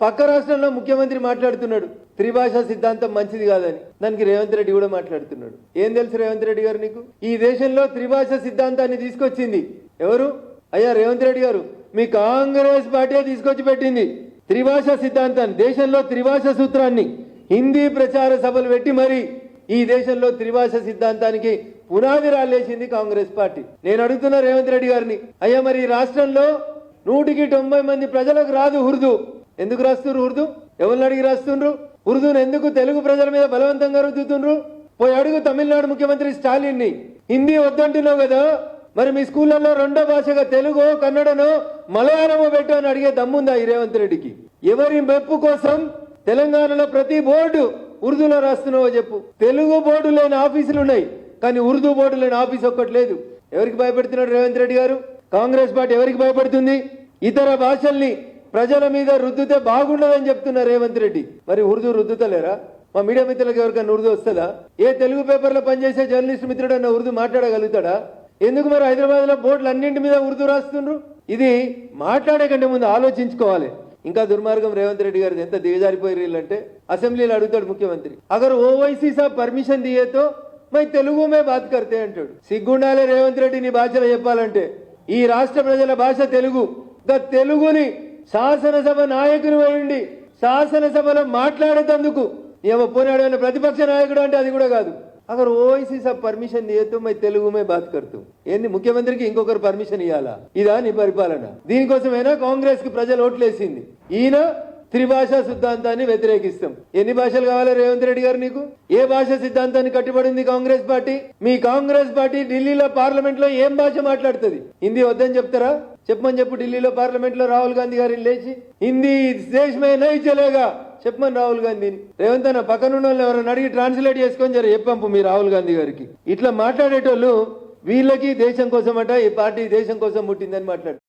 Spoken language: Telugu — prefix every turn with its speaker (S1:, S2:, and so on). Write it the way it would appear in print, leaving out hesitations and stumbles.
S1: పక్క రాష్ట్రంలో ముఖ్యమంత్రి మాట్లాడుతున్నాడు త్రిభాషా సిద్ధాంతం మంచిది కాదని. దానికి రేవంత్ రెడ్డి కూడా మాట్లాడుతున్నాడు. ఏం తెలుసు రేవంత్ రెడ్డి గారు నీకు? ఈ దేశంలో త్రిభాషా సిద్ధాంతాన్ని తీసుకొచ్చింది ఎవరు? అయ్యా రేవంత్ రెడ్డి గారు, మీ కాంగ్రెస్ పార్టీ తీసుకొచ్చి పెట్టింది త్రిభాషా సిద్ధాంతాన్ని. దేశంలో త్రిభాషా సూత్రాన్ని హిందీ ప్రచార సభలు పెట్టి మరి ఈ దేశంలో త్రిభాష సిద్ధాంతానికి పునాది రాలేసింది కాంగ్రెస్ పార్టీ. నేను అడుగుతున్నా రేవంత్ రెడ్డి గారిని, అయ్యా మరి ఈ రాష్ట్రంలో 190 మంది ప్రజలకు రాదు ఉర్దూ. ఎందుకు రాస్తున్నారు ఉర్దూ? ఎవరిని అడిగి రాస్తుండ్రు? ఉర్దూను ఎందుకు తెలుగు ప్రజల మీద బలవంతంగా రుద్దుతుండ్రు? పోయి అడుగు తమిళనాడు ముఖ్యమంత్రి స్టాలిన్ ని. హిందీ వద్దంటున్నావు కదా, మరి మీ స్కూళ్ళల్లో రెండో భాషగా తెలుగు, కన్నడనో, మలయాళమో పెట్టు అని అడిగే దమ్ముందా ఈ రేవంత్ రెడ్డికి? ఎవరి మెప్పు కోసం తెలంగాణలో ప్రతి బోర్డు ఉర్దూలో రాస్తున్నావో చెప్పు. తెలుగు బోర్డు లేని ఆఫీసులు ఉన్నాయి, కానీ ఉర్దూ బోర్డు లేని ఆఫీస్ ఒక్కటి లేదు. ఎవరికి భయపెడుతున్నాడు రేవంత్ రెడ్డి గారు? కాంగ్రెస్ పార్టీ ఎవరికి భయపడుతుంది? ఇతర భాషల్ని ప్రజల మీద రుద్దుతే బాగుండదని చెప్తున్నారు రేవంత్ రెడ్డి. మరి ఉర్దూ రుద్దుతలేరా? మా మీడియా మిత్రులకు ఎవరికైనా ఉర్దూ వస్తుందా? ఏ తెలుగు పేపర్లో పనిచేసే జర్నలిస్ట్ మిత్రుడు అన్న ఉర్దూ మాట్లాడగలుగుతాడా? ఎందుకు మరి హైదరాబాద్ లో బోర్డులు అన్నింటి మీద ఉర్దూ రాస్తుండ్రు? ఇది మాట్లాడే కంటే ముందు ఆలోచించుకోవాలి. ఇంకా దుర్మార్గం రేవంత్ రెడ్డి గారిది ఎంత దిగజారిపోయారంటే, అసెంబ్లీలో అడుగుతాడు ముఖ్యమంత్రి, అగర్ ఓవైసీ సాబ్ పర్మిషన్ దియేతో మై తెలుగు మే బాత్ కర్తే అంటాడు. సిగ్గుండాలే రేవంత్ రెడ్డి నీ భాషలో చెప్పాలంటే. ఈ రాష్ట్ర ప్రజల భాష తెలుగు. తెలుగుని శాసనసభ నాయకుని ఉండి శాసనసభలో మాట్లాడేటందుకు ఏమో పోనాడు ప్రతిపక్ష నాయకుడు అంటే అది కూడా కాదు. అగర్ ఓవైసీ సాబ్ పర్మిషన్ దియేతో మై తెలుగు మే బాత్ కర్తూ. ఏంది ముఖ్యమంత్రికి ఇంకొకరు పర్మిషన్ ఇవ్వాలా? ఇదా నీ పరిపాలన? దీనికోసమైనా కాంగ్రెస్ కి ప్రజలు ఓట్లేసింది. ఈయన త్రిభాషా సిద్ధాంతాన్ని వ్యతిరేకిస్తాం. ఎన్ని భాషలు కావాలి రేవంత్ రెడ్డి గారు నీకు? ఏ భాష సిద్ధాంతాన్ని కట్టుబడింది కాంగ్రెస్ పార్టీ? మీ కాంగ్రెస్ పార్టీ ఢిల్లీలో పార్లమెంట్ లో ఏం భాష మాట్లాడుతుంది? హిందీ వద్దని చెప్తారా? చెప్పమని చెప్పు. ఢిల్లీలో పార్లమెంట్ లో రాహుల్ గాంధీ గారిని లేచి హిందీ దేశమే నై చలేగా చెప్పమని రాహుల్ గాంధీని. రేవంత్ అన్న పక్కనున్న వాళ్ళు ఎవరైనా అడిగి ట్రాన్స్లేట్ చేసుకొని జర చెప్పంపు మీ రాహుల్ గాంధీ గారికి. ఇట్లా మాట్లాడేటోళ్ళు వీళ్ళకి దేశం కోసం అట ఈ పార్టీ దేశం కోసం పుట్టిందని మాట్లాడు.